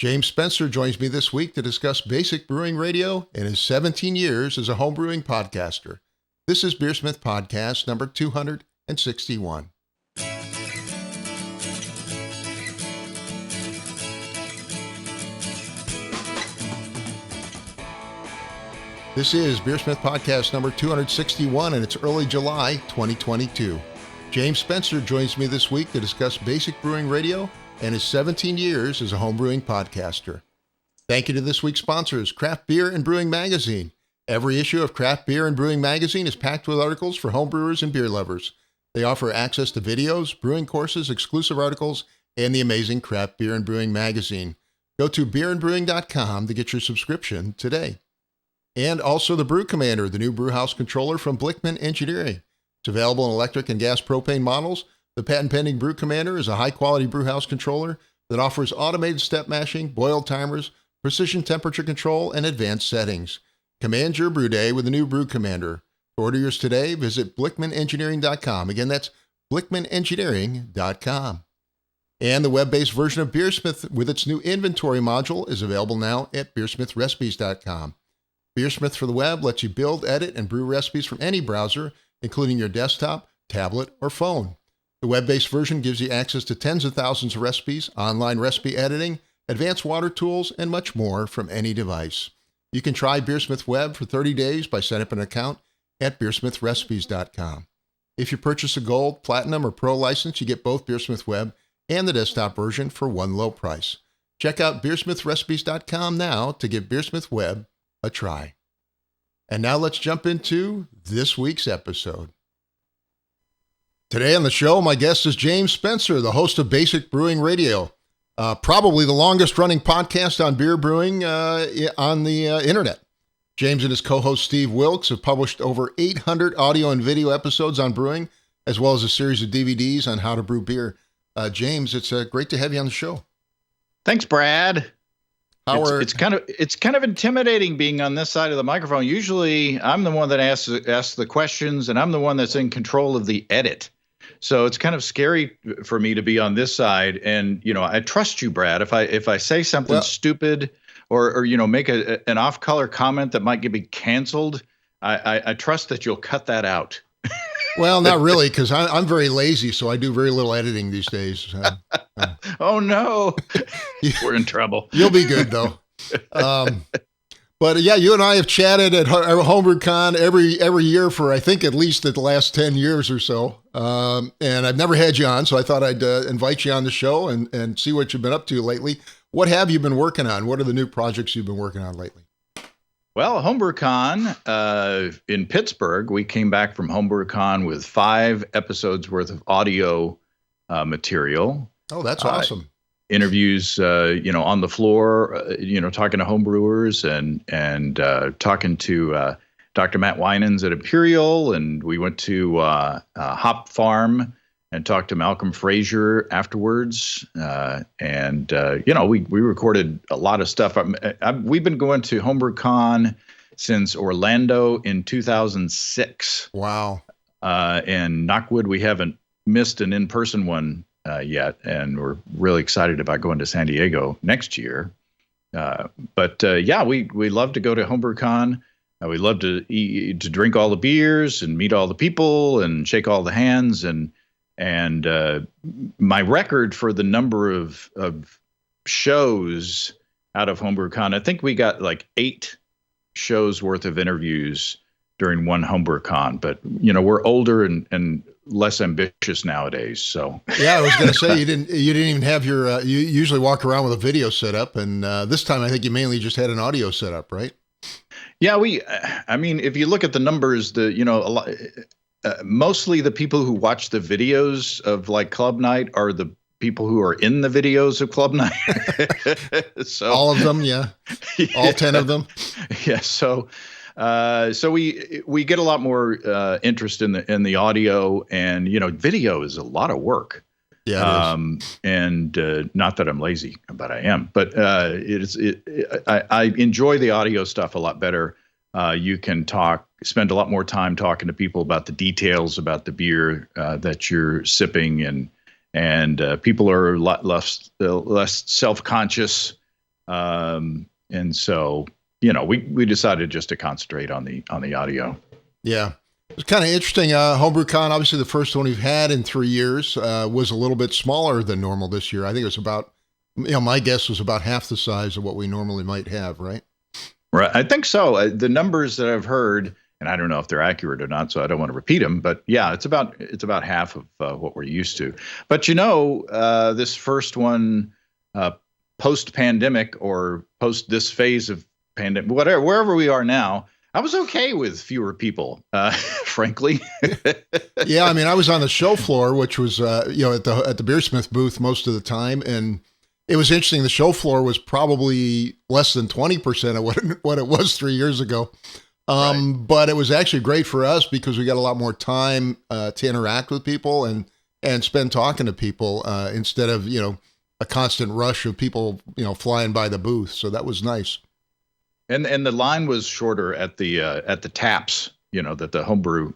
James Spencer joins me this week to discuss Basic Brewing Radio and his 17 years as a homebrewing podcaster. This is BeerSmith Podcast number 261. This is BeerSmith Podcast number 261, and it's early July 2022. James Spencer joins me this week to discuss Basic Brewing Radio and his 17 years as a homebrewing podcaster. Thank you to this week's sponsors, Craft Beer and Brewing Magazine. Every issue of Craft Beer and Brewing Magazine is packed with articles for homebrewers and beer lovers. They offer access to videos, brewing courses, exclusive articles, and the amazing Craft Beer and Brewing Magazine. Go to beerandbrewing.com to get your subscription today. And also the Brew Commander, the new brewhouse controller from Blickman Engineering. It's available in electric and gas propane models. The patent-pending Brew Commander is a high-quality brewhouse controller that offers automated step mashing, boil timers, precision temperature control, and advanced settings. Command your brew day with the new Brew Commander. To order yours today, visit blickmanengineering.com. Again, that's blickmanengineering.com. And the web-based version of BeerSmith with its new inventory module is available now at beersmithrecipes.com. BeerSmith for the web lets you build, edit, and brew recipes from any browser, including your desktop, tablet, or phone. The web-based version gives you access to tens of thousands of recipes, online recipe editing, advanced water tools, and much more from any device. You can try BeerSmith Web for 30 days by setting up an account at beersmithrecipes.com. If you purchase a Gold, Platinum, or Pro license, you get both BeerSmith Web and the desktop version for one low price. Check out beersmithrecipes.com now to give BeerSmith Web a try. And now let's jump into this week's episode. Today on the show, my guest is James Spencer, the host of Basic Brewing Radio, probably the longest running podcast on beer brewing on the internet. James and his co-host Steve Wilkes have published over 800 audio and video episodes on brewing, as well as a series of DVDs on how to brew beer. James, it's great to have you on the show. Thanks, Brad. It's kind of intimidating being on this side of the microphone. Usually, I'm the one that asks the questions, and I'm the one that's in control of the edit. So it's kind of scary for me to be on this side. And I trust you, Brad. If I say something stupid or make an off-color comment that might get me canceled, I trust that you'll cut that out. Well, not really, because I'm very lazy, so I do very little editing these days. Oh, no. We're in trouble. You'll be good, though. But yeah, you and I have chatted at Homebrew Con every year for, I think, at least the last 10 years or so. And I've never had you on, so I thought I'd invite you on the show and see what you've been up to lately. What have you been working on? What are the new projects you've been working on lately? Well, Homebrew Con in Pittsburgh, we came back from Homebrew Con with 5 episodes worth of audio material. Oh, that's awesome. Interviews, on the floor, talking to homebrewers and talking to Dr. Matt Winans at Imperial. And we went to Hop Farm and talked to Malcolm Frazier afterwards. We recorded a lot of stuff. We've been going to Homebrew Con since Orlando in 2006. Wow. And knockwood, we haven't missed an in-person one yet, and we're really excited about going to San Diego next year. We love to go to Homebrew Con. We love to drink all the beers and meet all the people and shake all the hands. And my record for the number of shows out of Homebrew Con, I think we got like 8 shows worth of interviews during one Homebrew Con. But we're older and less ambitious nowadays. So yeah, I was going to say you didn't even have your. You usually walk around with a video setup, and this time I think you mainly just had an audio setup, right? Yeah, if you look at the numbers, mostly the people who watch the videos of like Club Night are the people who are in the videos of Club Night. So all of them, yeah. All 10 of them. Yeah. So we get a lot more interest in the audio, and video is a lot of work. Yeah. And not that I'm lazy, but I am. But I enjoy the audio stuff a lot better. You can spend a lot more time talking to people about the details about the beer that you're sipping, and people are a lot less self-conscious And so, we decided just to concentrate on the audio. Yeah. It's kind of interesting. Homebrew Con, obviously the first one we've had in 3 years, was a little bit smaller than normal this year. I think it was about, my guess was about half the size of what we normally might have, right? Right. I think so. The numbers that I've heard, and I don't know if they're accurate or not, so I don't want to repeat them, but yeah, it's about half of what we're used to. But this first one, post-pandemic or post this phase of pandemic, whatever, wherever we are now, I was okay with fewer people, frankly. Yeah, I mean, I was on the show floor, which was at the BeerSmith booth most of the time, and it was interesting. The show floor was probably less than 20% of what it was 3 years ago. Right. But it was actually great for us because we got a lot more time to interact with people and spend talking to people instead of a constant rush of people flying by the booth. So that was nice. And the line was shorter at the taps, that the homebrew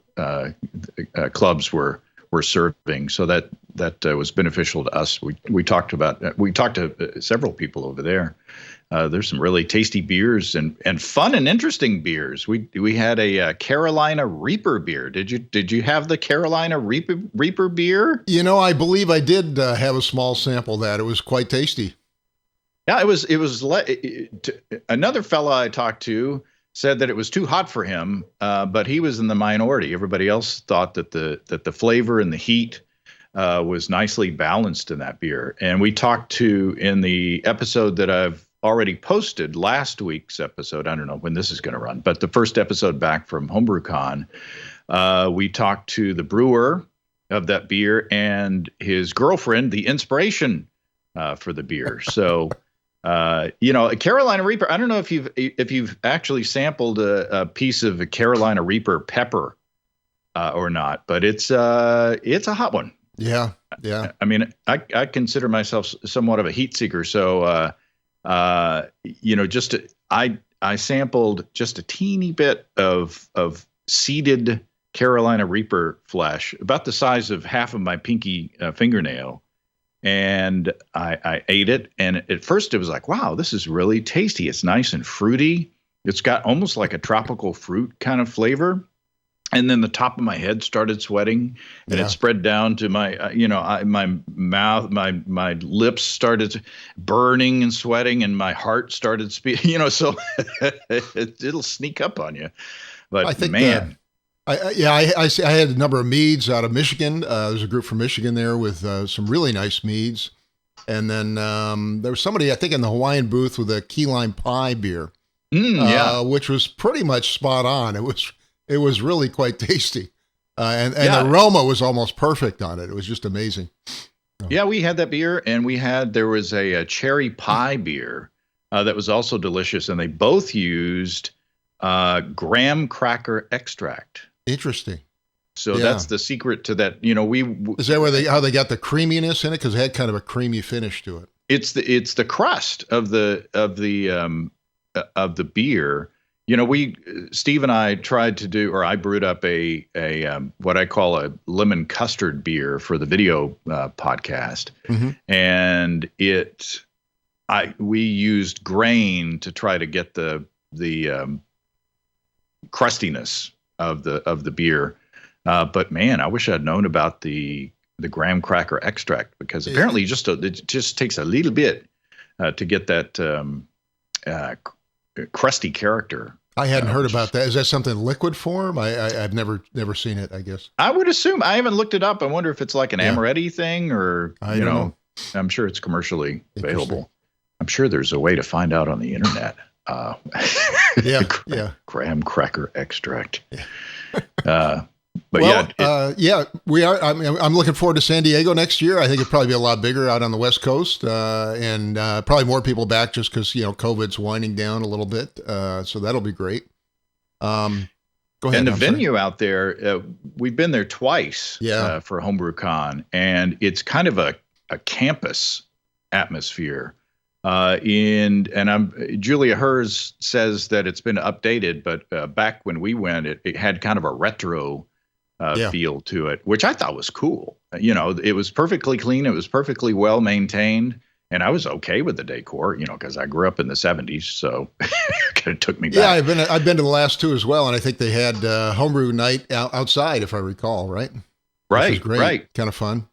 clubs were serving. So that was beneficial to us. We talked to several people over there. There's some really tasty beers and fun and interesting beers. We had a Carolina Reaper beer. Did you have the Carolina Reaper beer? I believe I did have a small sample of that. It was quite tasty. Yeah, it was. Another fella I talked to said that it was too hot for him, but he was in the minority. Everybody else thought that the flavor and the heat was nicely balanced in that beer. And we talked to, in the episode that I've already posted, last week's episode, I don't know when this is going to run, but the first episode back from Homebrew Con, we talked to the brewer of that beer and his girlfriend, the inspiration for the beer. So. A Carolina Reaper. I don't know if you've actually sampled a piece of a Carolina Reaper pepper or not, but it's a hot one. Yeah. I mean, I consider myself somewhat of a heat seeker, so I sampled just a teeny bit of seeded Carolina Reaper flesh, about the size of half of my pinky fingernail. And I ate it, and at first it was like, wow, this is really tasty. It's nice and fruity. It's got almost like a tropical fruit kind of flavor. And then the top of my head started sweating, and it spread down to my, my mouth, my lips started burning and sweating, and my heart started speeding, so it'll sneak up on you. But I think, man. I had a number of meads out of Michigan. There's a group from Michigan there with some really nice meads. And then there was somebody, I think, in the Hawaiian booth with a key lime pie beer, which was pretty much spot on. It was really quite tasty. And the aroma was almost perfect on it. It was just amazing. Yeah, we had that beer, and there was a cherry pie beer that was also delicious. And they both used graham cracker extract. Interesting. So that's the secret to that. Is that how they got the creaminess in it? Because it had kind of a creamy finish to it. It's the crust of the beer. Steve and I tried to do, or I brewed up a what I call a lemon custard beer for the video podcast, and we used grain to try to get the crustiness of the beer, but man, I wish I'd known about the graham cracker extract, because apparently it just takes a little bit to get that crusty character. I hadn't heard about that. Is that something liquid form? I've never seen it, I guess. I would assume. I haven't looked it up. I wonder if it's like an amaretti thing, or I don't know. I'm sure it's commercially available. I'm sure there's a way to find out on the internet. Graham cracker extract. But we are. I'm looking forward to San Diego next year. I think it'll probably be a lot bigger out on the West Coast, and probably more people back just because COVID's winding down a little bit. So that'll be great. Go ahead. And the venue out there, we've been there twice. For Homebrew Con, and it's kind of a campus atmosphere. Julia Hers says that it's been updated, but back when we went, it had kind of a retro feel to it, which I thought was cool. It was perfectly clean. It was perfectly well maintained. And I was okay with the decor, because I grew up in the 70s, so it kind of took me back. Yeah, I've been to the last two as well, and I think they had homebrew night outside, if I recall, right? Right, which was great. Right. Kind of fun.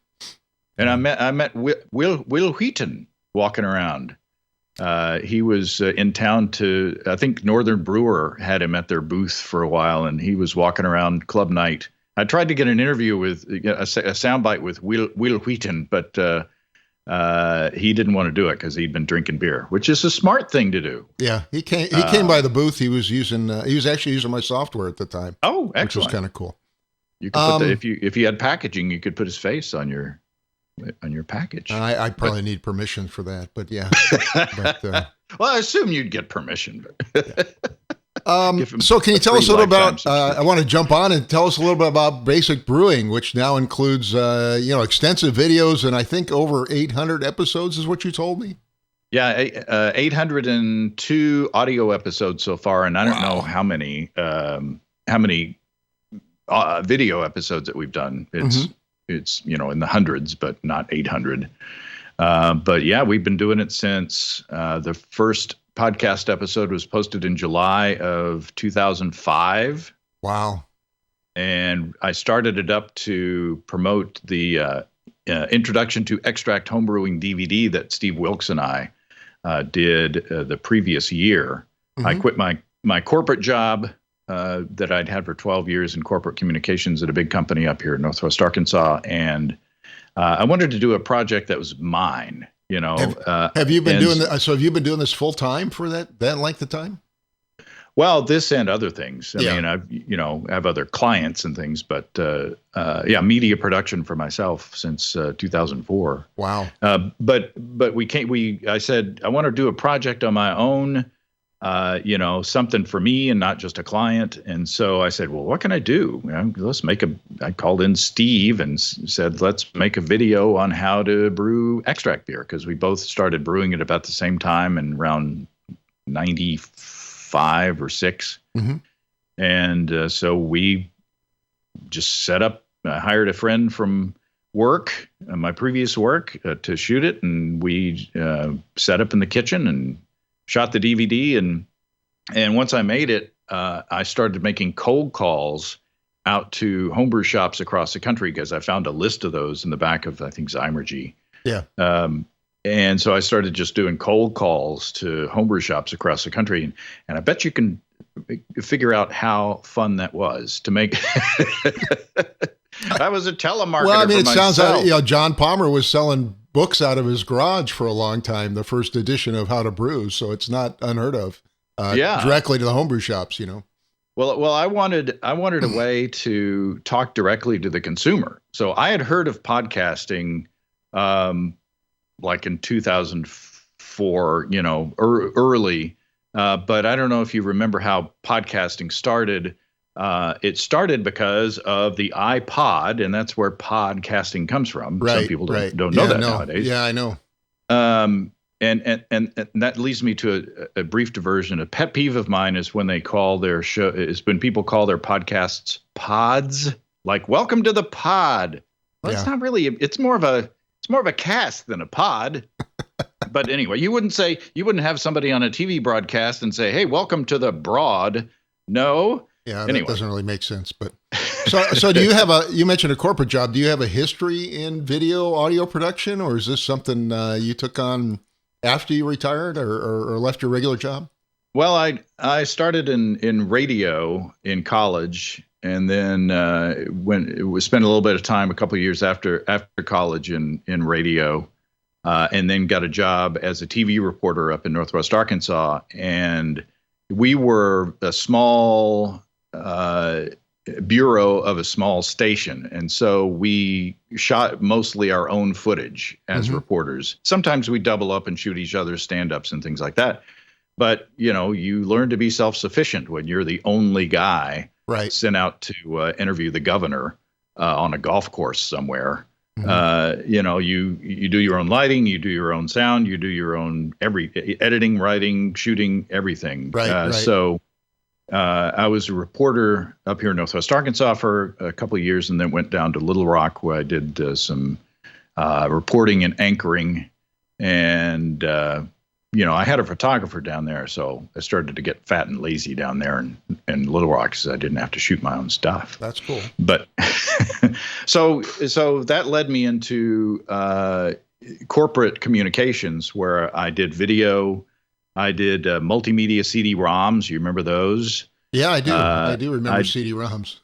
And I met Will Wheaton walking around. He was in town I think Northern Brewer had him at their booth for a while, and he was walking around club night. I tried to get an interview with a soundbite with Will Wheaton, but he didn't want to do it because he'd been drinking beer, which is a smart thing to do. Yeah, he came by the booth. He was actually using my software at the time. Oh, excellent! Which was kind of cool. You could put if you had packaging, you could put his face on your package. I probably need permission for that, but yeah. Well, I assume you'd get permission. Yeah. So can you tell us a little about, I want to jump on and tell us a little bit about Basic Brewing, which now includes, extensive videos and I think over 800 episodes is what you told me. Yeah. 802 audio episodes so far. And I don't know how many video episodes that we've done. It's in the hundreds, but not 800. But yeah, we've been doing it since the first podcast episode was posted in July of 2005. Wow. And I started it up to promote the Introduction to Extract Homebrewing DVD that Steve Wilkes and I did the previous year. I quit my corporate job that I'd had for 12 years in corporate communications at a big company up here in Northwest Arkansas. And I wanted to do a project that was mine. Have you been doing that? So have you been doing this full time for that length of time? Well, this and other things. I mean, I have other clients and things, but media production for myself since 2004. Wow. But I said I want to do a project on my own. Something for me and not just a client. And so I said, well, what can I do? I called in Steve and said, let's make a video on how to brew extract beer. Cause we both started brewing it about the same time and around 95 or 6. And so we just set up, hired a friend from work, my previous work to shoot it. And we set up in the kitchen and shot the DVD, and once I made it, I started making cold calls out to homebrew shops across the country because I found a list of those in the back of, I think, Zymergy. Yeah. And so I started just doing cold calls to homebrew shops across the country, and I bet you can figure out how fun that was to make. I was a telemarketer. Well, I mean, it sounds like John Palmer was selling books out of his garage for a long time, the first edition of How to Brew. So it's not unheard of. Directly to the homebrew shops, Well, I wanted a way to talk directly to the consumer. So I had heard of podcasting, like in 2004, early. But I don't know if you remember how podcasting started. It started because of the iPod, and that's where podcasting comes from. Right, some people don't know that nowadays. Yeah, I know. And that leads me to a brief diversion. A pet peeve of mine is when they call their show is when people call their podcasts pods, like "Welcome to the Pod." Well, it's not really. It's more of a cast than a pod. But anyway, you wouldn't have somebody on a TV broadcast and say, "Hey, welcome to the Broad." No. Yeah, that doesn't really make sense. But so do you you mentioned a corporate job. Do you have a history in video audio production, or is this something you took on after you retired or left your regular job? Well, I started in radio in college, and then spent a little bit of time, a couple of years after college in radio, and then got a job as a TV reporter up in Northwest Arkansas. And we were a small bureau of a small station. And so we shot mostly our own footage as reporters. Sometimes we double up and shoot each other's stand-ups and things like that. But, you learn to be self-sufficient when you're the only guy sent out to interview the governor on a golf course somewhere. You do your own lighting, you do your own sound, you do your own editing, writing, shooting, everything. So I was a reporter up here in Northwest Arkansas for a couple of years, and then went down to Little Rock where I did some reporting and anchoring. And, I had a photographer down there, so I started to get fat and lazy down there in Little Rock because I didn't have to shoot my own stuff. That's cool. But so that led me into corporate communications, where I did video, I did multimedia CD-ROMs. You remember those? Yeah, I do. I do remember CD-ROMs.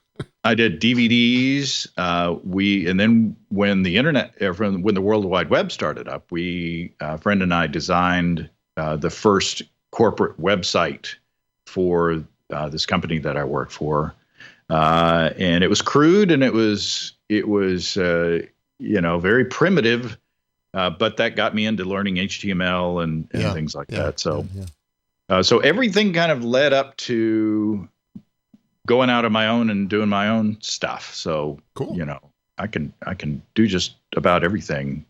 I did DVDs. And then when the when the World Wide Web started up, a friend and I designed the first corporate website for this company that I work for, and it was crude and it was very primitive, but that got me into learning HTML and things like that. So so everything kind of led up to going out on my own and doing my own stuff. So cool. I can do just about everything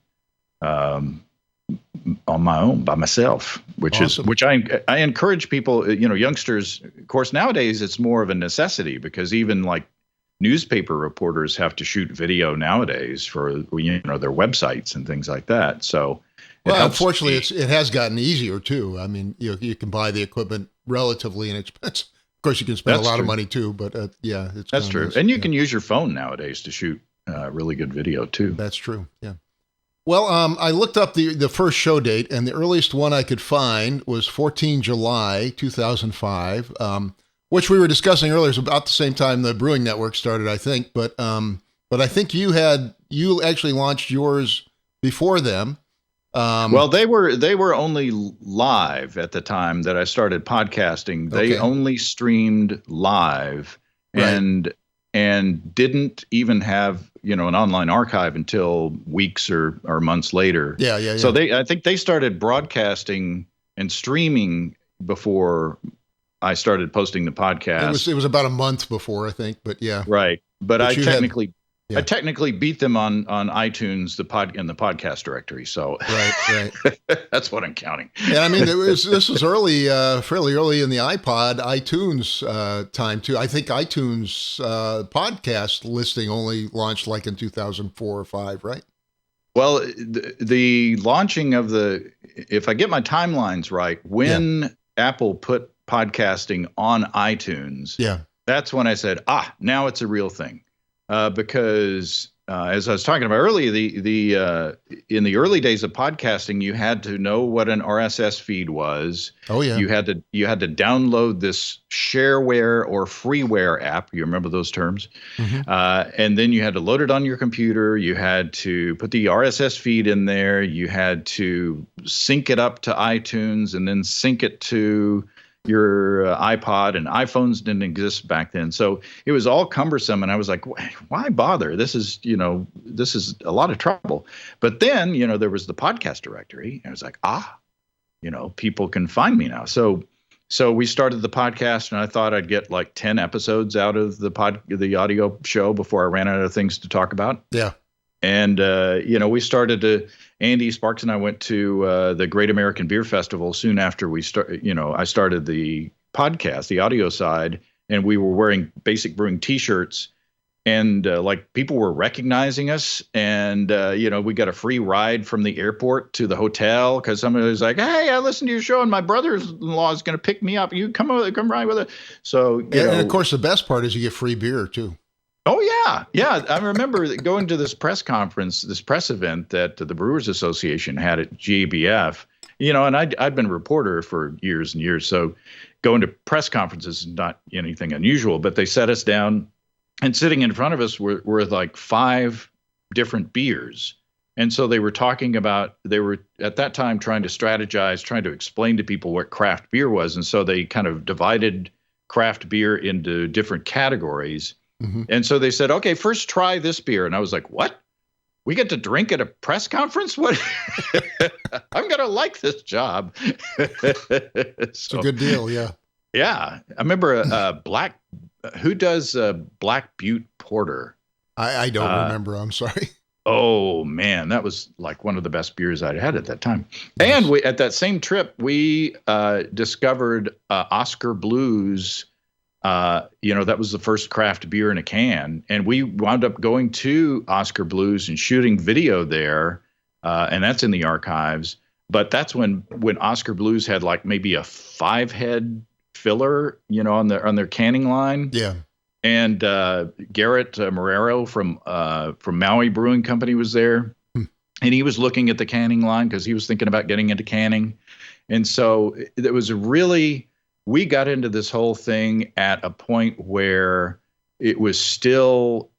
on my own by myself, which I encourage people, youngsters. Of course, nowadays it's more of a necessity because even like newspaper reporters have to shoot video nowadays for their websites and things like that. So, unfortunately, it has gotten easier too. I mean, you can buy the equipment relatively inexpensive. Of course, you can spend a lot of money too, but that's true. And you can use your phone nowadays to shoot really good video too. That's true. Yeah. Well, I looked up the first show date, and the earliest one I could find was 14 July 2005, which we were discussing earlier. It was about the same time the Brewing Network started, I think. But I think you actually launched yours before them. Well, they were only live at the time that I started podcasting. They only streamed live, right. and didn't even have an online archive until weeks or months later. Yeah. So I think they started broadcasting and streaming before I started posting the podcast. It was about a month before, I think, but yeah. Right, but I technically beat them on iTunes, in the podcast directory. So right. That's what I'm counting. And I mean, this was early, fairly early in the iTunes time too. I think iTunes podcast listing only launched like in 2004 or 5, right? Well, the launching of if I get my timelines right, when Apple put podcasting on iTunes, that's when I said, now it's a real thing. Because as I was talking about earlier, in the early days of podcasting, you had to know what an RSS feed was. Oh yeah. You had to download this shareware or freeware app. You remember those terms? Mm-hmm. And then you had to load it on your computer. You had to put the RSS feed in there. You had to sync it up to iTunes and then sync it to your iPod, and iPhones didn't exist back then. So it was all cumbersome. And I was like, why bother? This is a lot of trouble. But then, there was the podcast directory. And I was like, people can find me now. So we started the podcast, and I thought I'd get like 10 episodes out of the audio show before I ran out of things to talk about. Yeah. And, we started Andy Sparks and I went to the Great American Beer Festival soon after I started the podcast, the audio side, and we were wearing Basic Brewing t-shirts, and people were recognizing us, and, we got a free ride from the airport to the hotel because somebody was like, hey, I listened to your show and my brother-in-law is going to pick me up. You come ride with us. So, and of course, the best part is you get free beer too. Oh, yeah. Yeah. I remember going to this press conference, this press event that the Brewers Association had at GABF, and I'd been a reporter for years and years. So going to press conferences is not anything unusual, but they set us down, and sitting in front of us were like 5 different beers. And so they were at that time trying to strategize, trying to explain to people what craft beer was. And so they kind of divided craft beer into different categories. Mm-hmm. And so they said, okay, first try this beer. And I was like, what? We get to drink at a press conference? What? I'm going to like this job. It's a good deal. Yeah. Yeah. I remember who does Black Butte Porter? I don't remember. I'm sorry. Oh man, that was like one of the best beers I'd had at that time. Yes. And at that same trip, we discovered Oscar Blues. That was the first craft beer in a can, and we wound up going to Oscar Blues and shooting video there, and that's in the archives But that's when Oscar Blues had like maybe a 5-head filler, on their canning line. Yeah. And Garrett Marrero from Maui Brewing Company was there. And he was looking at the canning line because he was thinking about getting into canning. And so it was we got into this whole thing at a point where it was still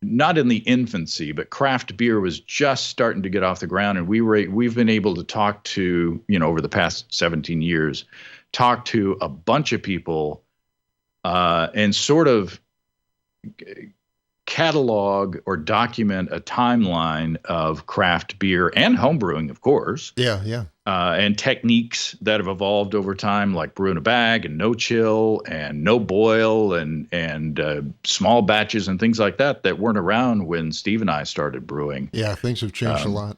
not in the infancy, but craft beer was just starting to get off the ground. And we've been able to talk to, over the past 17 years, talk to a bunch of people and sort of catalog or document a timeline of craft beer and homebrewing, of course. Yeah. And techniques that have evolved over time, like brew in a bag and no chill and no boil and small batches and things like that weren't around when Steve and I started brewing. Yeah, things have changed a lot.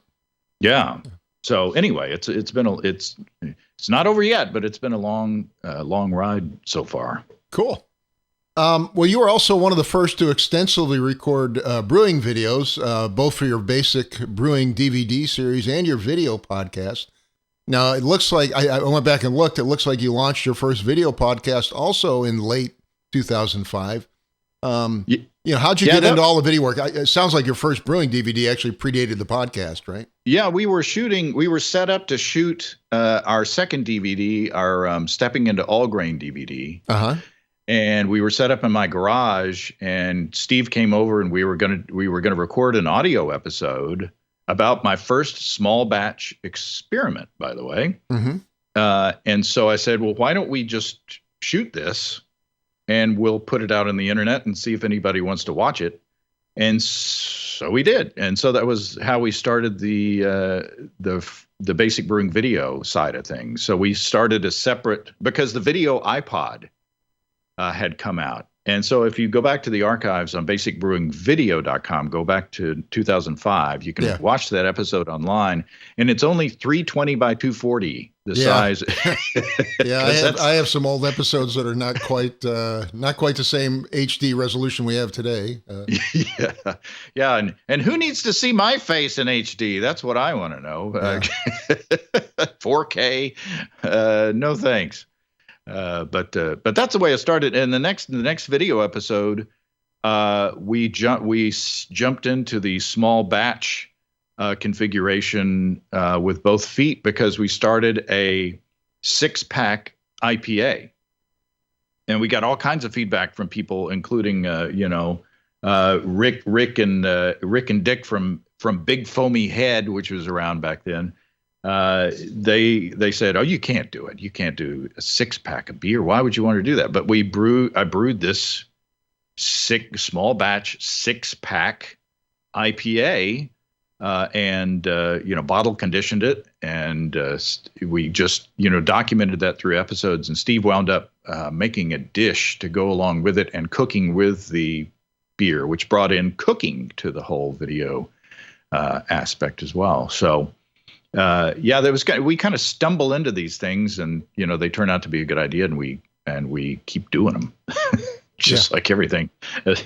Yeah. So anyway, it's not over yet, but it's been a long ride so far. Cool. Well, you were also one of the first to extensively record brewing videos, both for your Basic Brewing DVD series and your video podcast. Now, it looks like, I went back and looked, it looks like you launched your first video podcast also in late 2005. How'd you get into all the video work? It sounds like your first brewing DVD actually predated the podcast, right? Yeah, we were set up to shoot our second DVD, our Stepping into All Grain DVD. Uh-huh. And we were set up in my garage, and Steve came over, and we were gonna record an audio episode about my first small batch experiment, by the way. Mm-hmm. And so I said, well, why don't we just shoot this, and we'll put it out on the internet and see if anybody wants to watch it. And so we did, and so that was how we started the Basic Brewing video side of things. So we started a separate, because the video iPod had come out. And so if you go back to the archives on basicbrewingvideo.com, go back to 2005, you can watch that episode online, and it's only 320 by 240, the size. Yeah, I have some old episodes that are not quite the same HD resolution we have today. Yeah. And who needs to see my face in HD? That's what I want to know. 4K, no thanks. But that's the way it started. And the next video episode, we jumped into the small batch configuration with both feet, because we started a 6-pack IPA, and we got all kinds of feedback from people, including Rick and Dick from Big Foamy Head, which was around back then. They said, "Oh, you can't do it. You can't do a 6-pack of beer. Why would you want to do that?" But I brewed this small batch 6-pack IPA, and bottle conditioned it, and we just documented that through episodes. And Steve wound up making a dish to go along with it and cooking with the beer, which brought in cooking to the whole video aspect as well. So. We kind of stumble into these things, and they turn out to be a good idea, and we keep doing them, just like everything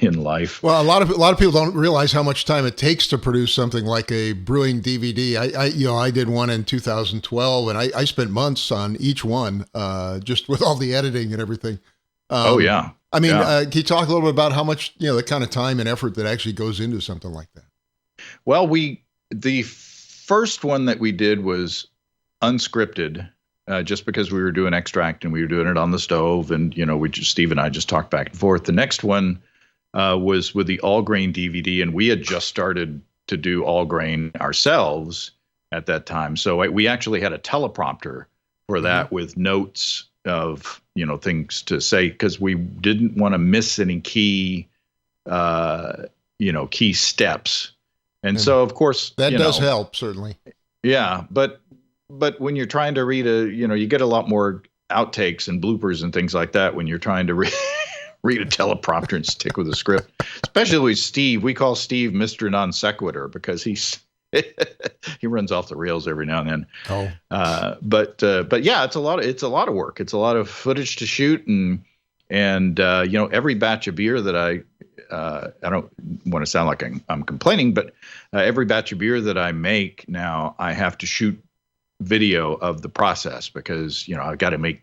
in life. Well, a lot of people don't realize how much time it takes to produce something like a brewing DVD. I did one in 2012, and I spent months on each one, just with all the editing and everything. Oh yeah. I mean, can you talk a little bit about how much the kind of time and effort that actually goes into something like that? Well, the first one that we did was unscripted, just because we were doing extract and we were doing it on the stove, and Steve and I just talked back and forth. The next one was with the all grain DVD, and we had just started to do all grain ourselves at that time. So we actually had a teleprompter for that with notes of things to say, because we didn't want to miss any key steps. And so, of course, that does help, certainly. Yeah, but when you're trying to read you get a lot more outtakes and bloopers and things like that when you're trying to read a teleprompter and stick with the script. Especially with Steve, we call Steve Mr. Non Sequitur, because he runs off the rails every now and then. Oh, but yeah, it's a lot of work. It's a lot of footage to shoot, and every batch of beer that I don't want to sound like I'm complaining, but every batch of beer that I make now, I have to shoot video of the process because, I got to make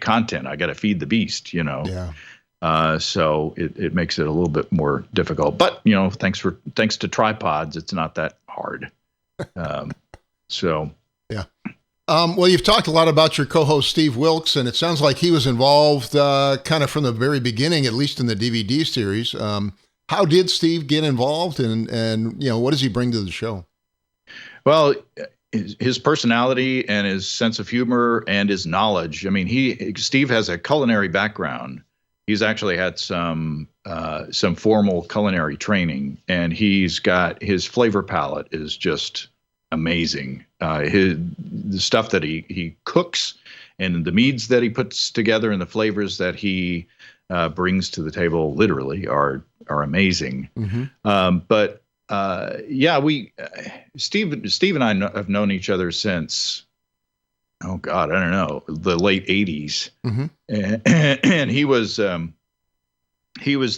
content. I got to feed the beast, Yeah. So it makes it a little bit more difficult, but thanks to tripods, it's not that hard. So yeah. Well, you've talked a lot about your co-host Steve Wilkes, and it sounds like he was involved kind of from the very beginning, at least in the DVD series. How did Steve get involved, and what does he bring to the show? Well, his personality and his sense of humor and his knowledge. I mean, Steve has a culinary background. He's actually had some formal culinary training, and he's got his flavor palette is just amazing. The stuff that he cooks and the meads that he puts together and the flavors that he brings to the table literally are amazing. Mm-hmm. But Steve and I have known each other since, oh God, I don't know, the late 80s. Mm-hmm. And he was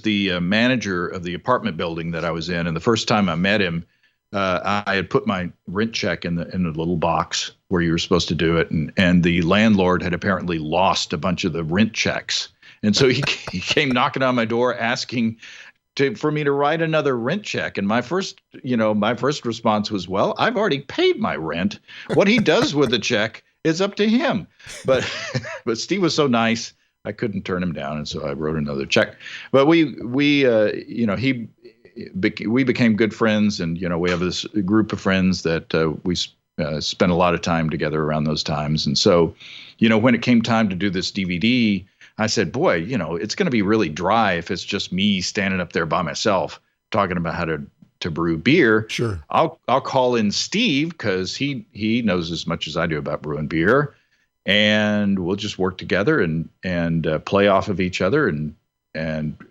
the manager of the apartment building that I was in. And the first time I met him, I had put my rent check in the little box where you were supposed to do it. And the landlord had apparently lost a bunch of the rent checks. And so he came knocking on my door asking for me to write another rent check. And my first response was, well, I've already paid my rent. What he does with the check is up to him. But Steve was so nice, I couldn't turn him down. And so I wrote another check. But we became good friends, and we have this group of friends that we spent a lot of time together around those times. And so, when it came time to do this DVD, I said, boy, it's going to be really dry if it's just me standing up there by myself talking about how to brew beer. Sure. I'll call in Steve because he knows as much as I do about brewing beer, and we'll just work together and play off of each other. And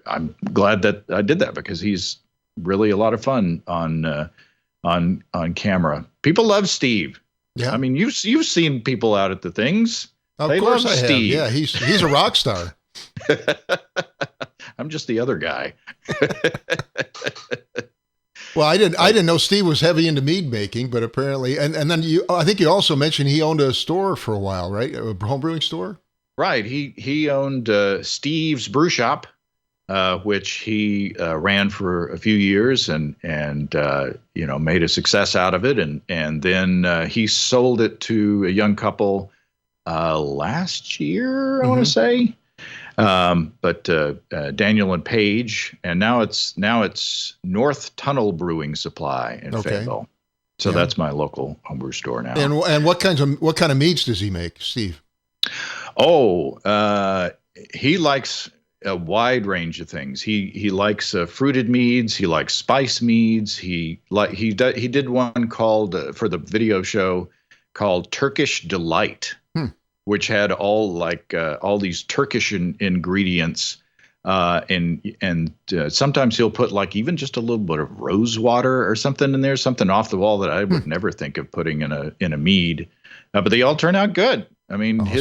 I'm glad that I did that because he's really a lot of fun on camera. People love Steve. Yeah. I mean, you've seen people out at the things. Of they course love I Steve. have. Yeah, he's a rock star. I'm just the other guy. Well, I didn't know Steve was heavy into mead making, but apparently, and then I think you also mentioned he owned a store for a while, right? A home brewing store. Right. He owned Steve's Brew Shop, which he ran for a few years and made a success out of it, and then he sold it to a young couple last year, I want to say. But Daniel and Paige, and now it's North Tunnel Brewing Supply in Fayetteville. So that's my local homebrew store now. And what kind of meads does he make, Steve? Oh, he likes a wide range of things. He likes fruited meads. He likes spice meads. He did one called for the video show called Turkish Delight, which had all these Turkish ingredients. And sometimes he'll put even just a little bit of rose water or something in there, something off the wall that I would never think of putting in a mead. But they all turn out good. I mean, awesome.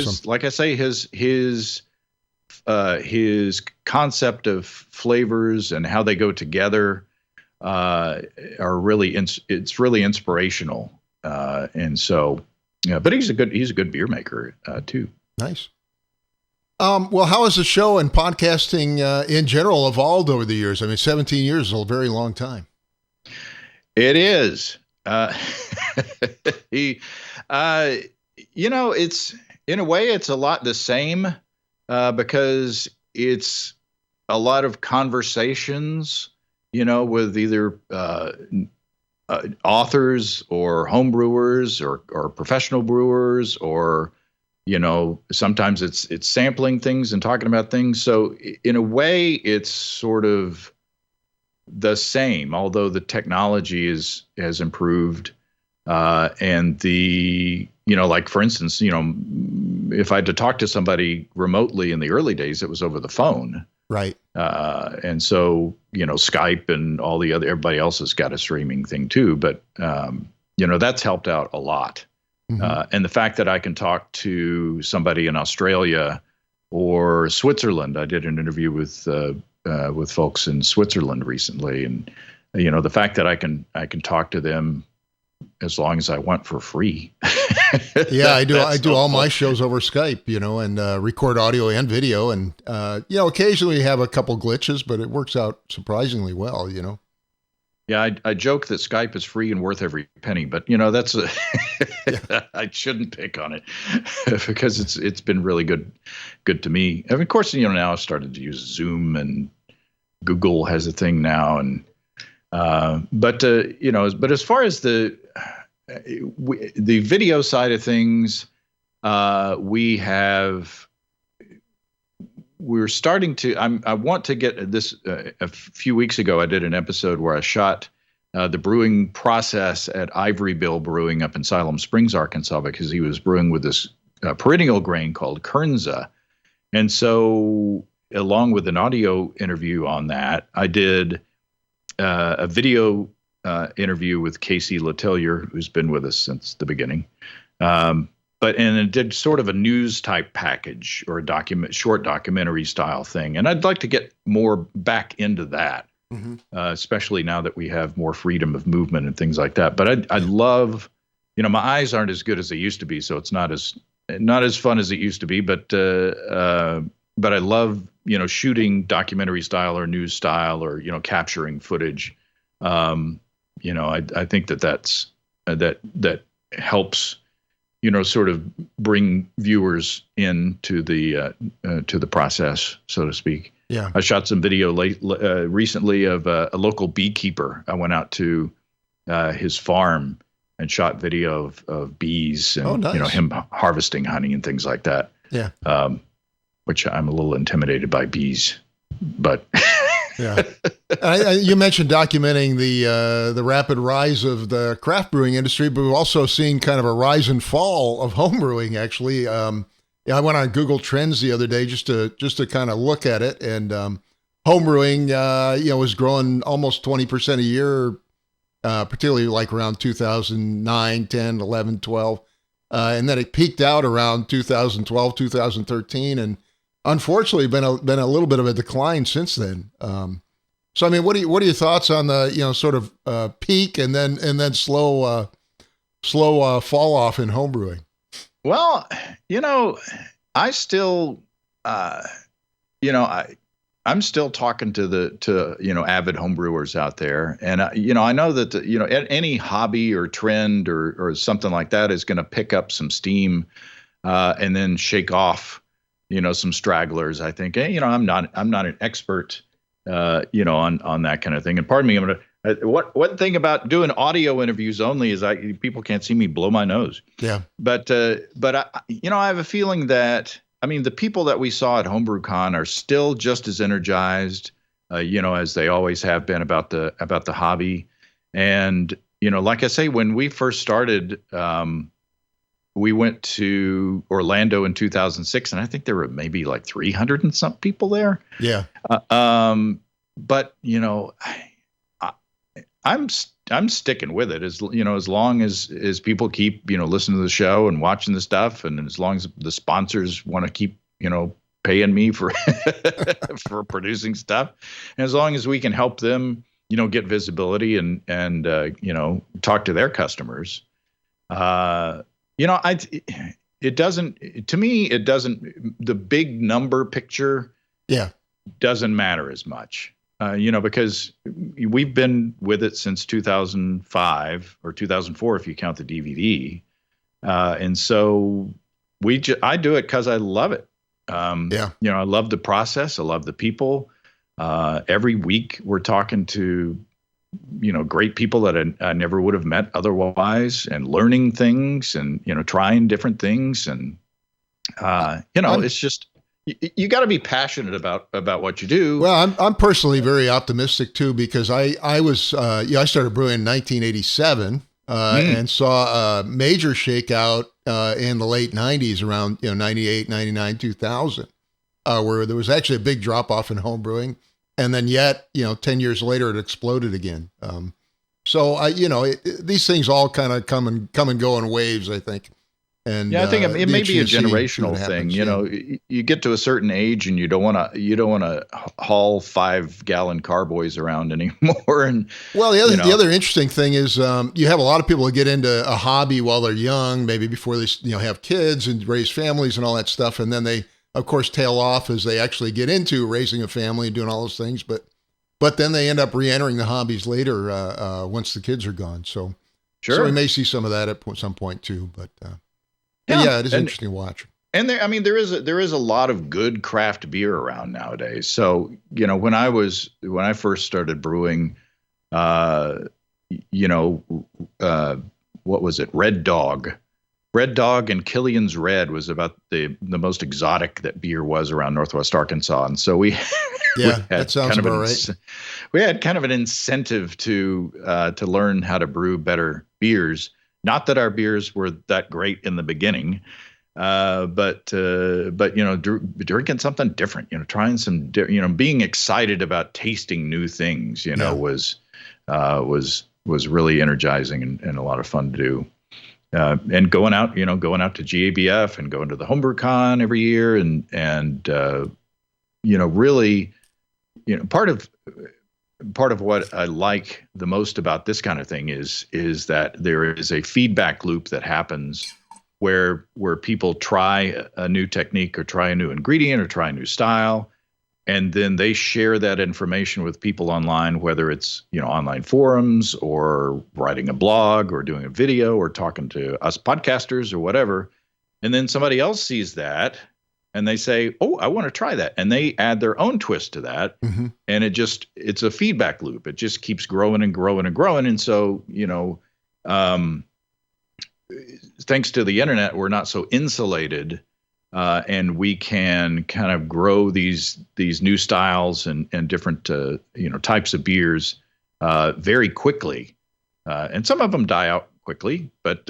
His concept of flavors and how they go together are really it's really inspirational. And so, but he's a good beer maker too. Nice. Well, how has the show and podcasting in general evolved over the years? I mean, 17 years is a very long time. It is. It's in a way it's a lot the same because it's a lot of conversations, with either authors or homebrewers or professional brewers or sometimes it's sampling things and talking about things. So in a way, it's sort of the same, although the technology has improved. And for instance, if I had to talk to somebody remotely in the early days, it was over the phone. Right. And so, Skype and everybody else has got a streaming thing too. But, that's helped out a lot. Mm-hmm. And the fact that I can talk to somebody in Australia or Switzerland, I did an interview with folks in Switzerland recently, and the fact that I can talk to them as long as I want for free. Yeah, I do. I do all my shows over Skype, and record audio and video. And, occasionally you have a couple glitches, but it works out surprisingly well, Yeah, I joke that Skype is free and worth every penny, but that's I shouldn't pick on it because it's been really good to me. And of course, now I've started to use Zoom, and Google has a thing now, and but as far as the video side of things, we're starting to. I want to get this. A few weeks ago, I did an episode where I shot the brewing process at Ivory Bill Brewing up in Siloam Springs, Arkansas, because he was brewing with this perennial grain called Kernza. And so, along with an audio interview on that, I did a video interview with Casey Letellier, who's been with us since the beginning. And it did sort of a news type package or a short documentary style thing. And I'd like to get more back into that, especially now that we have more freedom of movement and things like that. But I love, my eyes aren't as good as they used to be, so it's not as fun as it used to be. But I love, shooting documentary style or news style or, capturing footage. I think that helps, sort of bring viewers into the process, so to speak. Yeah. I shot some video recently of a local beekeeper. I went out to his farm and shot video of bees and, nice. Him harvesting honey and things like that. Yeah. Which I'm a little intimidated by bees, but. Yeah. You mentioned documenting the rapid rise of the craft brewing industry, but we've also seen kind of a rise and fall of homebrewing, actually. I went on Google Trends the other day just to kind of look at it, and homebrewing, was growing almost 20% a year, particularly like around 2009, 10, 11, 12. And then it peaked out around 2012, 2013, and unfortunately been a little bit of a decline since then. So I mean, what are your thoughts on the sort of peak and then slow fall off in homebrewing? Well, I still I'm still talking to avid homebrewers out there, and I know that any hobby or trend or something like that is going to pick up some steam and then shake off some stragglers. I think, I'm not an expert, on that kind of thing. And pardon me, one thing about doing audio interviews only is people can't see me blow my nose. Yeah. But I have a feeling that, the people that we saw at Homebrew Con are still just as energized, as they always have been about the hobby. And, like I say, when we first started, we went to Orlando in 2006, and I think there were maybe like 300 and some people there. Yeah. But I'm sticking with it as long as people keep listening to the show and watching the stuff, and as long as the sponsors want to keep paying me for for producing stuff, and as long as we can help them get visibility and talk to their customers. It doesn't, to me, the big number picture doesn't matter as much, because we've been with it since 2005 or 2004, if you count the DVD. And so I do it because I love it. I love the process. I love the people. Every week we're talking to great people that I never would have met otherwise, and learning things and, trying different things. And, it's just, you got to be passionate about what you do. Well, I'm personally very optimistic too, because I started brewing in 1987, and saw a major shakeout, in the late 90s around, 98, 99, 2000, where there was actually a big drop off in home brewing. And then yet, 10 years later, it exploded again. So these things all kind of come and go in waves, I think. And I think it may be a generational thing. Happens, you get to a certain age and you don't want to haul 5-gallon carboys around anymore. And the other interesting thing is you have a lot of people that get into a hobby while they're young, maybe before they have kids and raise families and all that stuff, and then they of course tail off as they actually get into raising a family and doing all those things. But then they end up re-entering the hobbies later once the kids are gone. So we may see some of that at some point too. But it is interesting to watch. And there is a lot of good craft beer around nowadays. So when I first started brewing, what was it? Red Dog and Killian's Red was about the most exotic that beer was around Northwest Arkansas, and so we that sounds about right. We had kind of an incentive to learn how to brew better beers. Not that our beers were that great in the beginning, but drinking something different, trying some, being excited about tasting new things, was really energizing and a lot of fun to do. And going out to GABF and going to the Homebrew Con every year and really, part of what I like the most about this kind of thing is that there is a feedback loop that happens where people try a new technique or try a new ingredient or try a new style, and then they share that information with people online, whether it's online forums or writing a blog or doing a video or talking to us podcasters or whatever. And then somebody else sees that and they say, "Oh, I want to try that," and they add their own twist to that. Mm-hmm. And it's a feedback loop. It just keeps growing and growing and growing. And so thanks to the internet, we're not so insulated. And we can kind of grow these new styles and different types of beers very quickly, and some of them die out quickly. But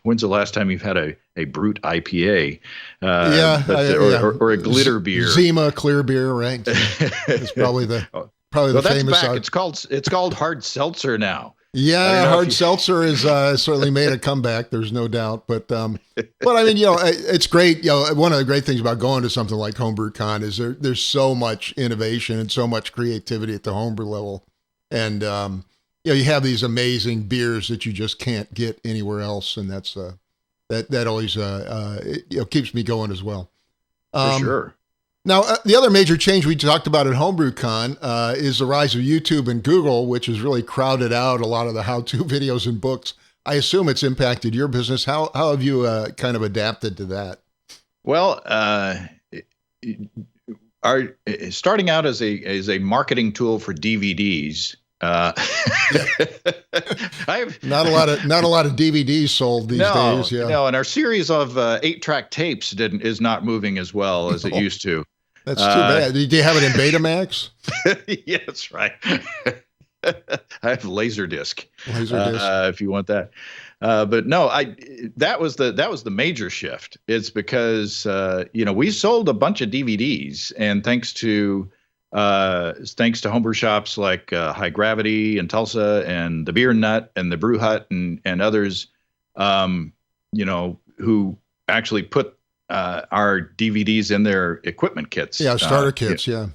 when's the last time you've had a brute IPA? Or a glitter beer, Zima clear beer, right? It's probably the famous. Back. It's called hard seltzer now. Yeah, hard seltzer is certainly made a comeback. There's no doubt, but I mean, it's great. One of the great things about going to something like Homebrew Con is there's so much innovation and so much creativity at the homebrew level, and you have these amazing beers that you just can't get anywhere else, and that's that always keeps me going as well. For sure. Now, the other major change we talked about at Homebrew Con is the rise of YouTube and Google, which has really crowded out a lot of the how-to videos and books. I assume it's impacted your business. How have you kind of adapted to that? Well, starting out as a marketing tool for DVDs. I have not a lot of DVDs sold these days. Yeah. No, and our series of 8-track tapes is not moving as well as it used to. That's too bad. Do you have it in Betamax? Yeah, that's right. I have Laserdisc. If you want that. But no, that was the major shift. It's because we sold a bunch of DVDs, and thanks to homebrew shops like High Gravity in Tulsa and the Beer Nut and the Brew Hut and others, who actually put our DVDs in their equipment kits. Yeah, starter kits. Yeah,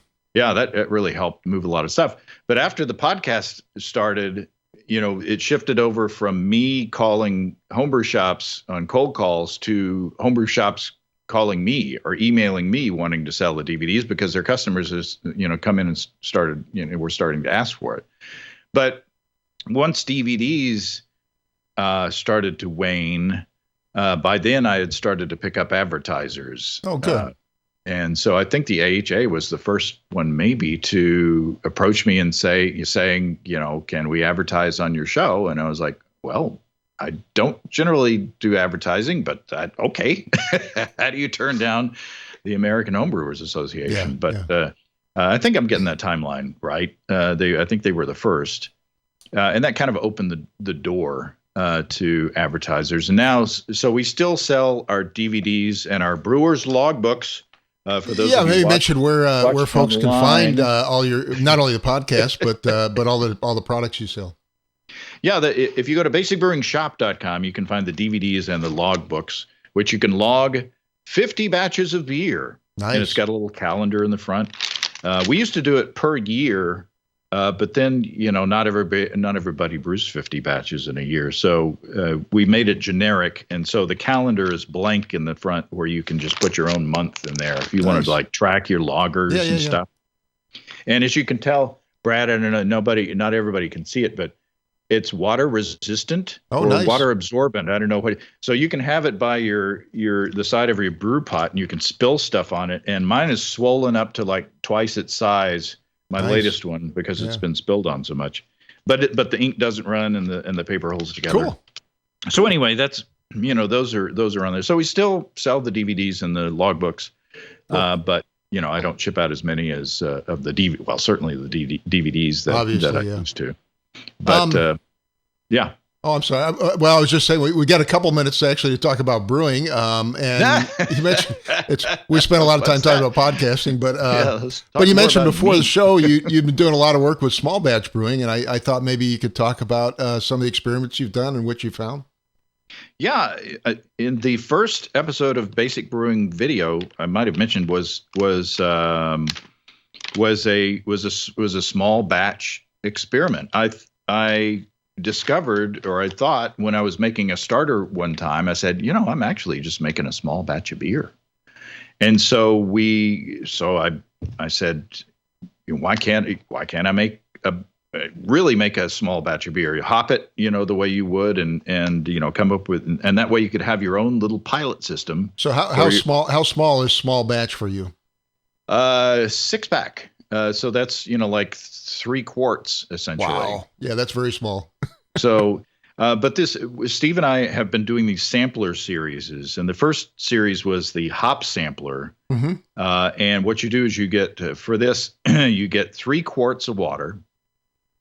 that really helped move a lot of stuff. But after the podcast started, it shifted over from me calling homebrew shops on cold calls to homebrew shops calling me or emailing me wanting to sell the DVDs because their customers has come in and started were starting to ask for it. But once DVDs started to wane, by then I had started to pick up advertisers. Oh, good. And so I think the AHA was the first one maybe to approach me and saying, can we advertise on your show? And I was like, well, I don't generally do advertising, but okay. How do you turn down the American Homebrewers Association? I think I'm getting that timeline right. I think they were the first, and that kind of opened the door to advertisers. And now, so we still sell our DVDs and our Brewers logbooks. For those maybe mention where folks can find all your, not only the podcast, but all the products you sell. Yeah, if you go to basicbrewingshop.com, you can find the DVDs and the log books, which you can log 50 batches of beer. Nice. And it's got a little calendar in the front. We used to do it per year, but then, not everybody brews 50 batches in a year. So we made it generic. And so the calendar is blank in the front where you can just put your own month in there if you wanted to like track your loggers and stuff. And as you can tell, Brad, I don't know, not everybody can see it, but it's water resistant or water absorbent. I don't know what. So you can have it by the side of your brew pot, and you can spill stuff on it. And mine is swollen up to like twice its size, my latest one, because it's been spilled on so much. But the ink doesn't run, and the paper holds together. Cool. So anyway, that's those are on there. So we still sell the DVDs and the logbooks, but I don't ship out as many as of the DVD. Well, certainly the DVDs that I used to. But yeah. Oh, I'm sorry. Well, I was just saying we got a couple minutes actually to talk about brewing. And you mentioned we spent a lot of time talking about podcasting, but you mentioned before the show you've been doing a lot of work with small batch brewing, and I thought maybe you could talk about some of the experiments you've done and what you found. Yeah, in the first episode of Basic Brewing Video, I might have mentioned was a small batch experiment. I discovered, or I thought when I was making a starter one time, I said, I'm actually just making a small batch of beer. And so I said, why can't I make a small batch of beer? You hop it, the way you would, and come up with, and that way you could have your own little pilot system. So how small is small batch for you? 6-pack. So that's, like 3 quarts essentially. Wow. Yeah, that's very small. So, but Steve and I have been doing these sampler series, and the first series was the hop sampler. Mm-hmm. And what you do is you get, for this, you get 3 quarts of water,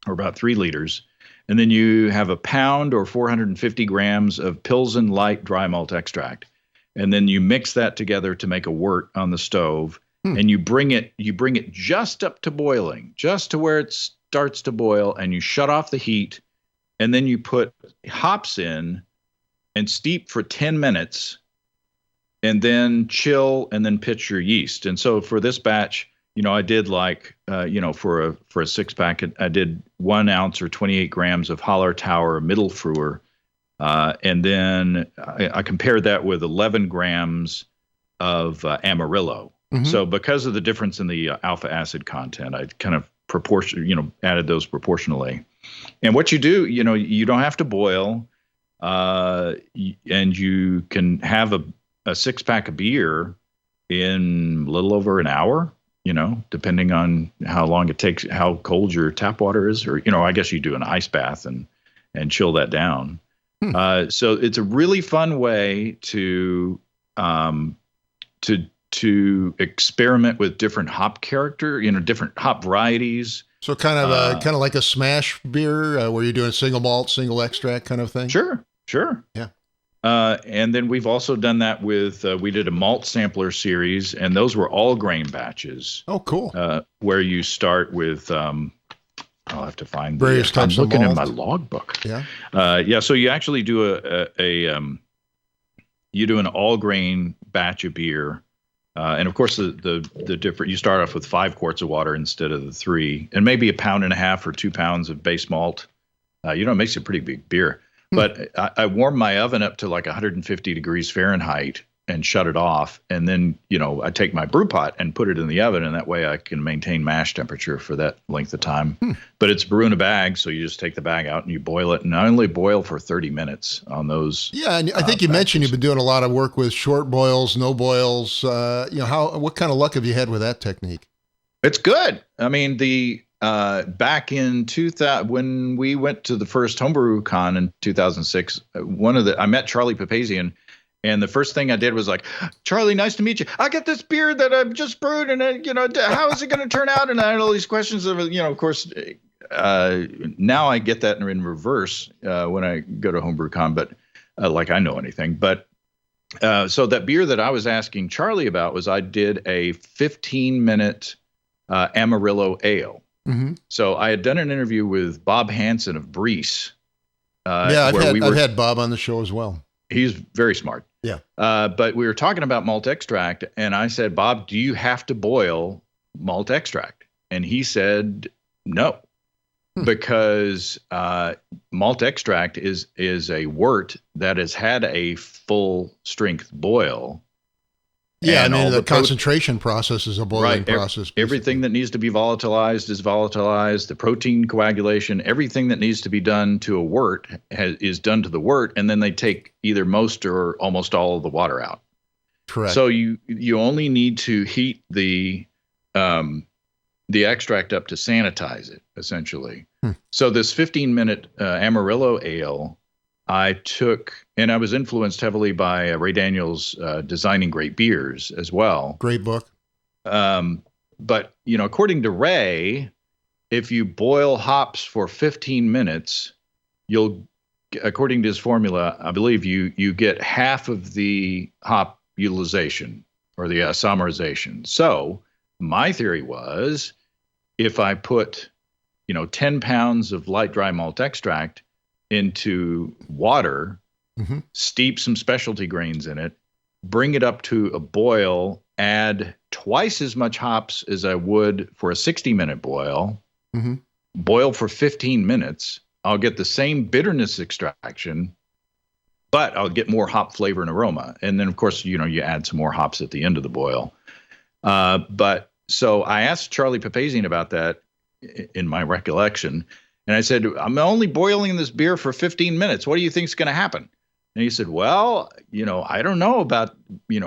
or about 3 liters. And then you have a pound or 450 grams of Pilsen light dry malt extract. And then you mix that together to make a wort on the stove. And you bring it just up to boiling, just to where it starts to boil, and you shut off the heat, and then you put hops in and steep for 10 minutes, and then chill, and then pitch your yeast. And so for this batch, I did for a 6-pack, I did 1 ounce or 28 grams of Hallertauer Mittelfrüher, and then I compared that with 11 grams of Amarillo. Mm-hmm. So because of the difference in the alpha acid content, I kind of added those proportionally. And what you do, you don't have to boil, and you can have a 6-pack of beer in a little over an hour, depending on how long it takes, how cold your tap water is, or, I guess you do an ice bath and chill that down. So it's a really fun way to experiment with different hop character, different hop varieties. So kind of like a smash beer where you're doing a single malt, single extract kind of thing. Sure. Yeah. And then we've also done that with, we did a malt sampler series, and those were all grain batches. Oh, cool. Where you start with, I'll have to find various types I'm of looking malt. in my logbook. Yeah. So you actually do you do an all grain batch of beer. And of course, the different, you start off with 5 quarts of water instead of the 3, and maybe 1.5 pounds or 2 pounds of base malt. It makes a pretty big beer. But I warm my oven up to like 150 degrees Fahrenheit and shut it off. And then, I take my brew pot and put it in the oven, and that way I can maintain mash temperature for that length of time. But it's brew in a bag, so you just take the bag out and you boil it, and I only boil for 30 minutes on those. Yeah, and I think you mentioned you've been doing a lot of work with short boils, no boils. What kind of luck have you had with that technique? It's good. I mean, back in 2000, when we went to the first Homebrew Con in 2006, I met Charlie Papazian. And the first thing I did was like, Charlie, nice to meet you. I got this beer that I've just brewed, and how is it going to turn out? And I had all these questions of, of course, now I get that in reverse when I go to Homebrew Con, but like I know anything. But so that beer that I was asking Charlie about was, I did a 15-minute Amarillo ale. Mm-hmm. So I had done an interview with Bob Hansen of Breese, I've had Bob on the show as well. He's very smart. Yeah. But we were talking about malt extract, and I said, Bob, do you have to boil malt extract? And he said, no, because malt extract is a wort that has had a full strength boil. Yeah, the concentration process is a boiling process. Everything that needs to be volatilized is volatilized. The protein coagulation, everything that needs to be done to a wort is done to the wort, and then they take either most or almost all of the water out. Correct. So you only need to heat the extract up to sanitize it, essentially. So this 15-minute Amarillo ale, I took, and I was influenced heavily by Ray Daniels' Designing Great Beers as well. Great book. But, according to Ray, if you boil hops for 15 minutes, according to his formula, I believe you get half of the hop utilization or the isomerization. So my theory was, if I put, 10 pounds of light dry malt extract into water, steep some specialty grains in it, bring it up to a boil, add twice as much hops as I would for a 60-minute boil, boil for 15 minutes, I'll get the same bitterness extraction, but I'll get more hop flavor and aroma. And then, of course, you add some more hops at the end of the boil. But so I asked Charlie Papazian about that in my recollection. And I said, I'm only boiling this beer for 15 minutes. What do you think is going to happen? And he said, well, I don't know about,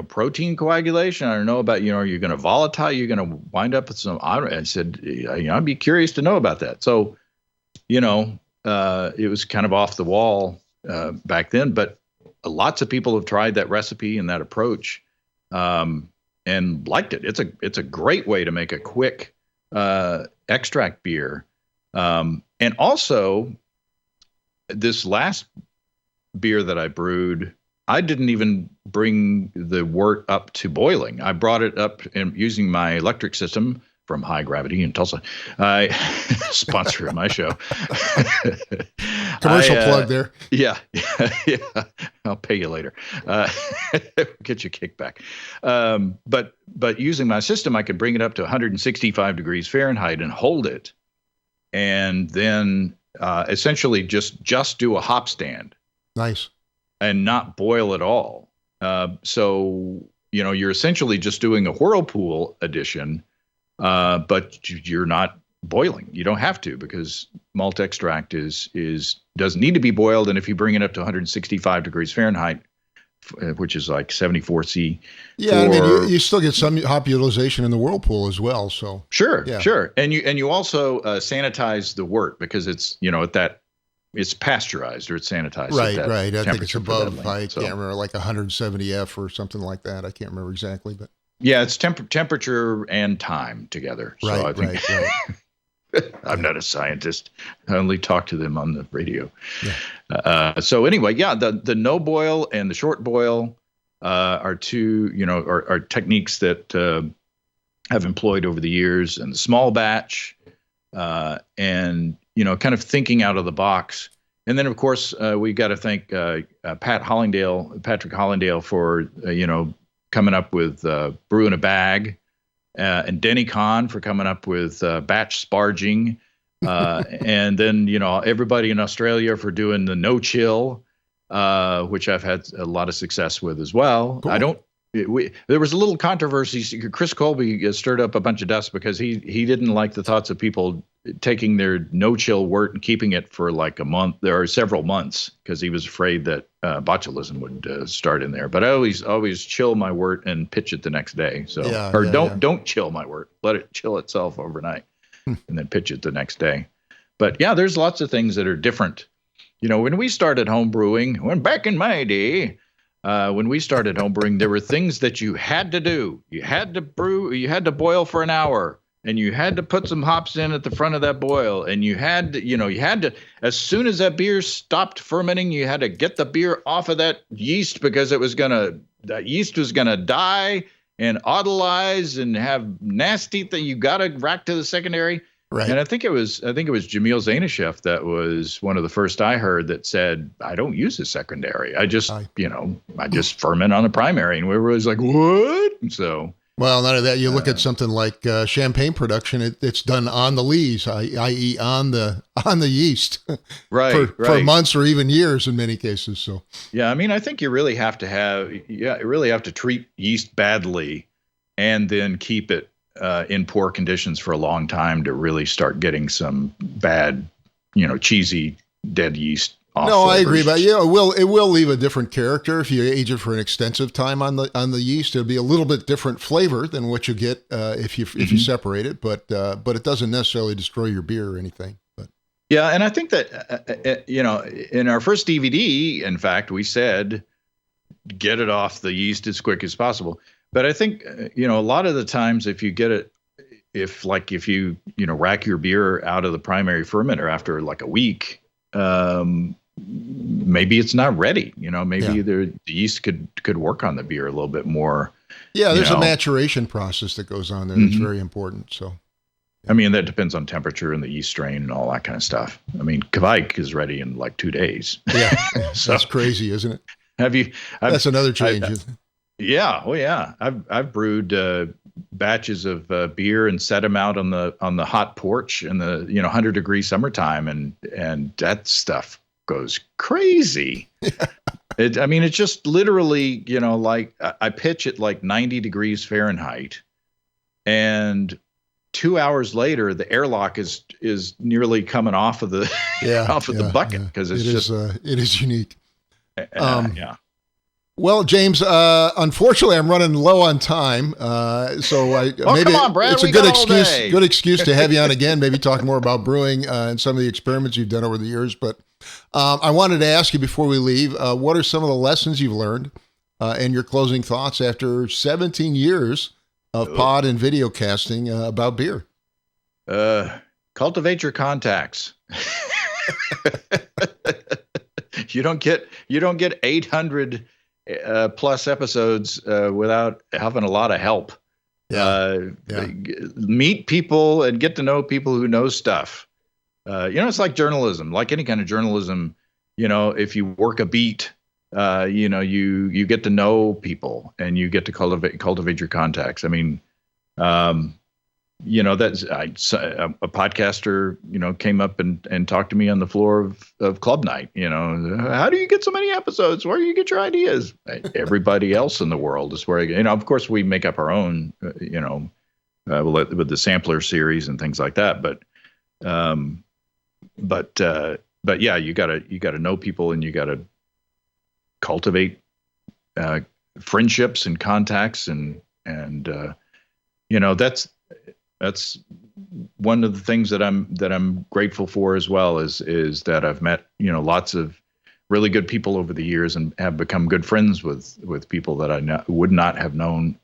protein coagulation. I don't know about, are you going to volatile? You're going to wind up with some, I said, I'd be curious to know about that. So, it was kind of off the wall back then, but lots of people have tried that recipe and that approach and liked it. It's a great way to make a quick extract beer. And also, this last beer that I brewed, I didn't even bring the wort up to boiling. I brought it up and using my electric system from High Gravity in Tulsa, sponsor of my show. Commercial plug there. Yeah. I'll pay you later. Get you a kickback. But using my system, I could bring it up to 165 degrees Fahrenheit and hold it. And then essentially just do a hop stand. Nice. And not boil at all. So, you're essentially just doing a whirlpool addition, but you're not boiling. You don't have to, because malt extract doesn't need to be boiled. And if you bring it up to 165 degrees Fahrenheit, which is like 74 C. Yeah, you still get some hop utilization in the whirlpool as well. So sure. And you also sanitize the wort, because it's it's pasteurized or it's sanitized. Right. I think it's above. I can't remember, like 170 F or something like that. I can't remember exactly, but yeah, it's temperature and time together. So I think, right. I'm not a scientist. I only talk to them on the radio. Yeah. So anyway, the no boil and the short boil are two, are techniques that I've employed over the years, and the small batch and, kind of thinking out of the box. And then, of course, we got to thank Patrick Hollindale for, coming up with Brew in a Bag, and Denny Kahn for coming up with batch sparging. And then, everybody in Australia for doing the no chill, which I've had a lot of success with as well. Cool. There was a little controversy. Chris Colby stirred up a bunch of dust because he didn't like the thoughts of people taking their no-chill wort and keeping it for like a month. There are several months, because he was afraid that botulism would start in there. But I always chill my wort and pitch it the next day. So don't chill my wort. Let it chill itself overnight and then pitch it the next day. But yeah, there's lots of things that are different. When we started homebrewing, back in my day. When we started homebrewing, there were things that you had to do. You had to brew, you had to boil for an hour, and you had to put some hops in at the front of that boil. And you had to, as soon as that beer stopped fermenting, you had to get the beer off of that yeast, because that yeast was going to die and autolyze and have nasty thing. You got to rack to the secondary. Right. And I think it was Jamil Zainasheff that was one of the first I heard that said, I don't use a secondary. I just ferment on the primary. And we were always like, what? So. Well, none of that. You look at something like champagne production; it's done on the lees, i.e., on the yeast, for months or even years in many cases. So, yeah, I mean, I think you really have to treat yeast badly, and then keep it in poor conditions for a long time to really start getting some bad, cheesy dead yeast. No, I agree, but it will leave a different character if you age it for an extensive time on the yeast. It'll be a little bit different flavor than what you get if you separate it, but it doesn't necessarily destroy your beer or anything. But yeah, and I think that in our first DVD, in fact, we said get it off the yeast as quick as possible. But I think a lot of the times if you get it, if you rack your beer out of the primary fermenter after like a week. Maybe it's not ready. Maybe the yeast could work on the beer a little bit more. Yeah, there's a maturation process that goes on there that's very important. So, I mean, that depends on temperature and the yeast strain and all that kind of stuff. I mean, Kvike is ready in like 2 days. Yeah, so, that's crazy, isn't it? That's another change. Isn't it? Yeah. Oh, yeah. I've brewed batches of beer and set them out on the hot porch in the 100-degree summertime, and that stuff goes crazy. It's just literally like I pitch at like 90 degrees Fahrenheit, and 2 hours later the airlock is nearly coming off of the the bucket because it is unique. Yeah. Well, James, unfortunately, I'm running low on time, so maybe come on, Brad, it's a good excuse to have you on again. Maybe talk more about brewing and some of the experiments you've done over the years. But I wanted to ask you before we leave, what are some of the lessons you've learned and your closing thoughts after 17 years of pod and video casting about beer? Cultivate your contacts. You don't get 800. Plus episodes without having a lot of help. Meet people and get to know people who know stuff. It's like journalism, like any kind of journalism. If you work a beat, you get to know people and you get to cultivate your contacts. I mean, that's a podcaster, came up and talked to me on the floor of club night. How do you get so many episodes? Where do you get your ideas? Everybody else in the world is where of course we make up our own, with the sampler series and things like that. But yeah, you gotta know people and you gotta cultivate friendships and contacts and that's one of the things that I'm grateful for as well is that I've met, lots of really good people over the years and have become good friends with people that I would not have known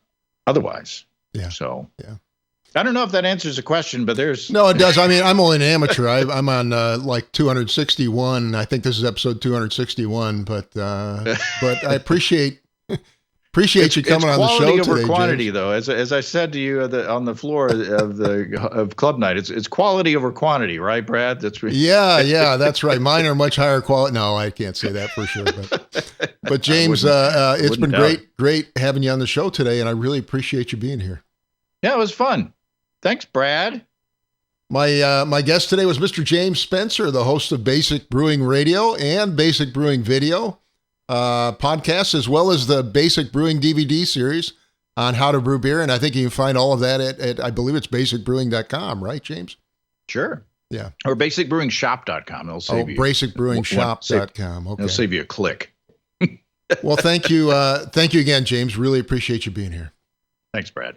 otherwise. Yeah. So, yeah. I don't know if that answers the question, but No, it does. I mean, I'm only an amateur. I'm on like 261. I think this is episode 261, but I appreciate you coming on the show today. Quality over quantity, James. though. As I said to you on the floor of club night, it's quality over quantity, right, Brad? That's right. Yeah, that's right. Mine are much higher quality. No, I can't say that for sure. But James, it's been great having you on the show today, and I really appreciate you being here. Yeah, it was fun. Thanks, Brad. My guest today was Mr. James Spencer, the host of Basic Brewing Radio and Basic Brewing Video podcasts, as well as the Basic Brewing DVD series on how to brew beer. And I think you can find all of that at I believe it's basicbrewing.com, right, James? Sure. Yeah. Or basicbrewingshop.com. It'll save you. Basicbrewingshop.com. Okay. It'll save you a click. Well, thank you. Thank you again, James. Really appreciate you being here. Thanks, Brad.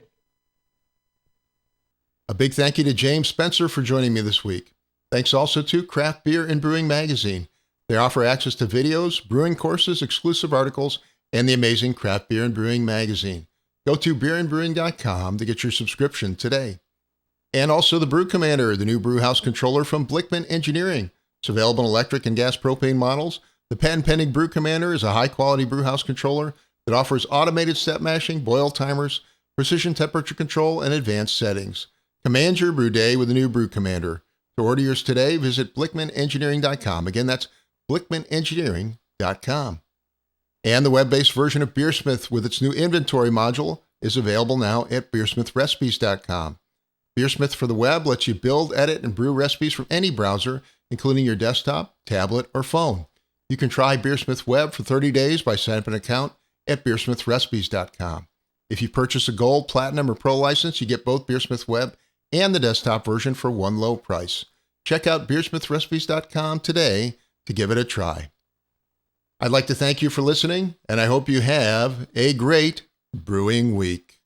A big thank you to James Spencer for joining me this week. Thanks also to Craft Beer and Brewing Magazine. They offer access to videos, brewing courses, exclusive articles, and the amazing Craft Beer and Brewing Magazine. Go to beerandbrewing.com to get your subscription today. And also the Brew Commander, the new brewhouse controller from Blickman Engineering. It's available in electric and gas propane models. The patent-pending Brew Commander is a high-quality brewhouse controller that offers automated step mashing, boil timers, precision temperature control, and advanced settings. Command your brew day with the new Brew Commander. To order yours today, visit BlickmanEngineering.com. Again, that's BlickmanEngineering.com. And the web-based version of BeerSmith with its new inventory module is available now at BeerSmithRecipes.com. BeerSmith for the web lets you build, edit, and brew recipes from any browser, including your desktop, tablet, or phone. You can try BeerSmith Web for 30 days by setting up an account at BeerSmithRecipes.com. If you purchase a Gold, Platinum, or Pro license, you get both BeerSmith Web and the desktop version for one low price. Check out BeerSmithRecipes.com today to give it a try. I'd like to thank you for listening, and I hope you have a great brewing week.